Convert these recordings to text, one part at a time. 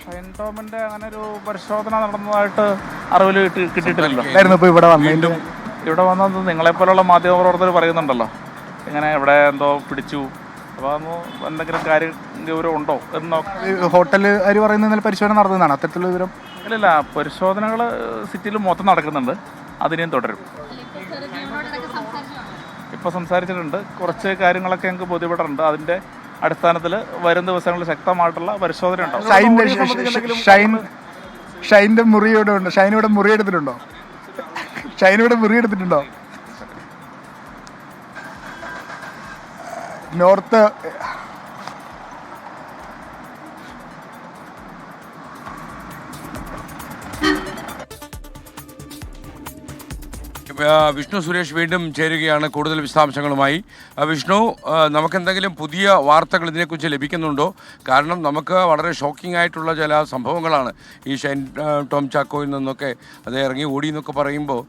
ഷൈൻ ടോമിന്റെ അങ്ങനെ ഒരു പരിശോധന നടന്നതായിട്ട് അറിവിൽ കിട്ടിയിട്ടില്ലല്ലോ. ഇപ്പോൾ ഇവിടെ വന്നത് നിങ്ങളെപ്പോലുള്ള മാധ്യമപ്രവർത്തകർ പറയുന്നുണ്ടല്ലോ, ഇങ്ങനെ ഇവിടെ എന്തോ പിടിച്ചു, അപ്പോൾ അതൊന്ന് എന്തെങ്കിലും കാര്യം വിവരം ഉണ്ടോ എന്നോ. ഹോട്ടലുകാർ പറയുന്നതിൽ പരിശോധന നടന്നതാണ്, അത്തരത്തിലുള്ള വിവരം ഇല്ലില്ല. പരിശോധനകൾ സിറ്റിയിൽ മൊത്തം നടക്കുന്നുണ്ട്, അതിനെയും തുടരും. ഇപ്പോൾ സംസാരിച്ചിട്ടുണ്ട്, കുറച്ച് കാര്യങ്ങളൊക്കെ ഞങ്ങൾക്ക് ബോധ്യപ്പെട്ടിട്ടുണ്ട്. അതിൻ്റെ അടിസ്ഥാനത്തിൽ വരും ദിവസങ്ങളിൽ ശക്തമായിട്ടുള്ള പരിശോധന ഉണ്ടാവും. ഷൈൻ്റെ മുറിയോടെ ഉണ്ട്. ഷൈനിവിടെ മുറിയെടുത്തിട്ടുണ്ടോ? നോർത്ത് വിഷ്ണു സുരേഷ് വീണ്ടും ചേരുകയാണ് കൂടുതൽ വിശദാംശങ്ങളുമായി. വിഷ്ണു, നമുക്കെന്തെങ്കിലും പുതിയ വാർത്തകൾ ഇതിനെക്കുറിച്ച് ലഭിക്കുന്നുണ്ടോ? കാരണം നമുക്ക് വളരെ ഷോക്കിംഗ് ആയിട്ടുള്ള ചില സംഭവങ്ങളാണ് ഈ ഷൈൻ ടോം ചാക്കോയിൽ നിന്നൊക്കെ അത് ഇറങ്ങി ഓടി എന്നൊക്കെ പറയുമ്പോൾ,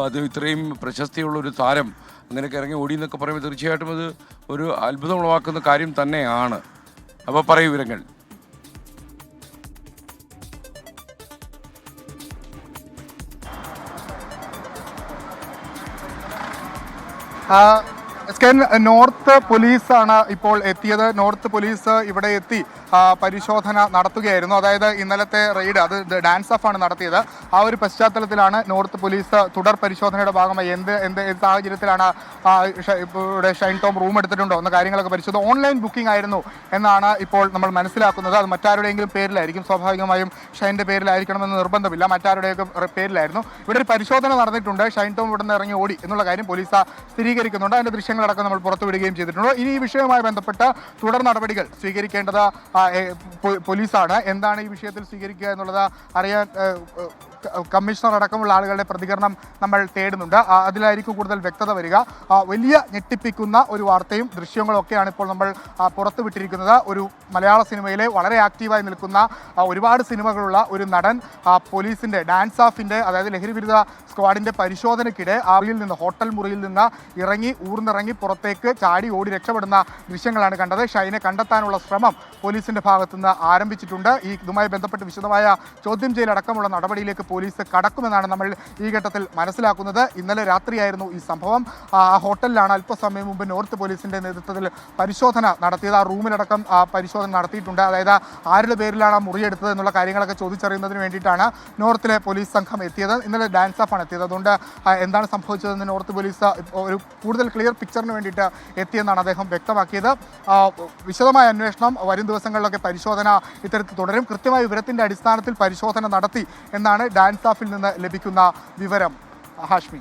അത് ഇത്രയും പ്രശസ്തിയുള്ളൊരു താരം അങ്ങനെയൊക്കെ ഇറങ്ങി ഓടി എന്നൊക്കെ പറയുമ്പോൾ തീർച്ചയായിട്ടും അത് ഒരു അത്ഭുതം ഉളവാക്കുന്ന കാര്യം തന്നെയാണ്. അപ്പോൾ പറയൂ വിവരങ്ങൾ. നോർത്ത് പോലീസാണ് ഇപ്പോൾ എത്തിയത്. നോർത്ത് പോലീസ് ഇവിടെ എത്തി പരിശോധന നടത്തുകയായിരുന്നു. അതായത് ഇന്നലത്തെ റെയ്ഡ് അത് ഡാൻസ് ഓഫ് ആണ് നടത്തിയത്. ആ ഒരു പശ്ചാത്തലത്തിലാണ് നോർത്ത് പോലീസ് തുടർ പരിശോധനയുടെ ഭാഗമായി എന്ത് സാഹചര്യത്തിലാണ് ഇവിടെ ഷൈൻ ടോം റൂം എടുത്തിട്ടുണ്ടോ എന്ന കാര്യങ്ങളൊക്കെ പരിശോധിച്ചത്. ഓൺലൈൻ ബുക്കിംഗ് ആയിരുന്നു എന്നാണ് ഇപ്പോൾ നമ്മൾ മനസ്സിലാക്കുന്നത്. അത് മറ്റാരുടെയെങ്കിലും പേരിലായിരിക്കും, സ്വാഭാവികമായും ഷൈൻ്റെ പേരിലായിരിക്കണമെന്ന് നിർബന്ധമില്ല, മറ്റാരുടെയൊക്കെ പേരിലായിരുന്നു. ഇവിടെ ഒരു പരിശോധന നടന്നിട്ടുണ്ട്. ഷൈൻ ടോം ഇവിടെ നിന്ന് ഇറങ്ങി ഓടി എന്നുള്ള കാര്യം പോലീസ് സ്ഥിരീകരിക്കുന്നുണ്ട്. അതിൻ്റെ ദൃശ്യങ്ങളടക്കം നമ്മൾ പുറത്തുവിടുകയും ചെയ്തിട്ടുണ്ട്. ഇനി ഈ വിഷയവുമായി ബന്ധപ്പെട്ട് തുടർ നടപടികൾ സ്വീകരിക്കേണ്ടത് പോലീസാണ്. എന്താണ് ഈ വിഷയത്തിൽ സ്വീകരിക്കുക എന്നുള്ളത് അറിയാൻ കമ്മീഷണർ അടക്കമുള്ള ആളുകളുടെ പ്രതികരണം നമ്മൾ തേടുന്നുണ്ട്. അതിലായിരിക്കും കൂടുതൽ വ്യക്തത വരിക. വലിയ ഞെട്ടിപ്പിക്കുന്ന ഒരു വാർത്തയും ദൃശ്യങ്ങളും ഒക്കെയാണ് ഇപ്പോൾ നമ്മൾ പുറത്തുവിട്ടിരിക്കുന്നത്. ഒരു മലയാള സിനിമയിലെ വളരെ ആക്റ്റീവായി നിൽക്കുന്ന ഒരുപാട് സിനിമകളുള്ള ഒരു നടൻ പോലീസിൻ്റെ ഡാൻസ് ഓഫിൻ്റെ, അതായത് ലഹരിവിരുദ്ധ സ്ക്വാഡിൻ്റെ പരിശോധനയ്ക്കിടെ മുറിയിൽ നിന്ന്, ഹോട്ടൽ മുറിയിൽ നിന്ന് ഊർന്നിറങ്ങി പുറത്തേക്ക് ചാടി ഓടി രക്ഷപ്പെടുന്ന ദൃശ്യങ്ങളാണ് കണ്ടത്. ഷൈനെ കണ്ടെത്താനുള്ള ശ്രമം പോലീസിൻ്റെ ഭാഗത്തുനിന്ന് ആരംഭിച്ചിട്ടുണ്ട്. ഇതുമായി ബന്ധപ്പെട്ട് വിശദമായ ചോദ്യം ചെയ്യലടക്കമുള്ള നടപടിയിലേക്ക് പോലീസ് കടക്കുമെന്നാണ് നമ്മൾ ഈ ഘട്ടത്തിൽ മനസ്സിലാക്കുന്നത്. ഇന്നലെ രാത്രിയായിരുന്നു ഈ സംഭവം. ആ ഹോട്ടലിലാണ് അല്പസമയം മുമ്പ് നോർത്ത് പോലീസിൻ്റെ നേതൃത്വത്തിൽ പരിശോധന നടത്തിയത്. ആ റൂമിലടക്കം പരിശോധന നടത്തിയിട്ടുണ്ട്. അതായത് ആരുടെ പേരിലാണ് ആ മുറിയെടുത്തത് എന്നുള്ള കാര്യങ്ങളൊക്കെ ചോദിച്ചറിയുന്നതിന് വേണ്ടിയിട്ടാണ് നോർത്തിലെ പോലീസ് സംഘം എത്തിയത്. ഇന്നലെ ഡാൻസ് ഓഫാണ് എത്തിയത്. അതുകൊണ്ട് എന്താണ് സംഭവിച്ചതെന്ന് നോർത്ത് പോലീസ് ഒരു കൂടുതൽ ക്ലിയർ പിക്ചറിന് വേണ്ടിയിട്ട് എത്തിയെന്നാണ് അദ്ദേഹം വ്യക്തമാക്കിയത്. വിശദമായ അന്വേഷണം വരും ദിവസങ്ങളിലൊക്കെ പരിശോധന ഇത്തരത്തിൽ തുടരും. കൃത്യമായ വിവരത്തിൻ്റെ അടിസ്ഥാനത്തിൽ പരിശോധന നടത്തി എന്നാണ് ഡാൻസ് ഓഫിൽ നിന്ന് ലഭിക്കുന്ന വിവരം. ഹാഷ്മി.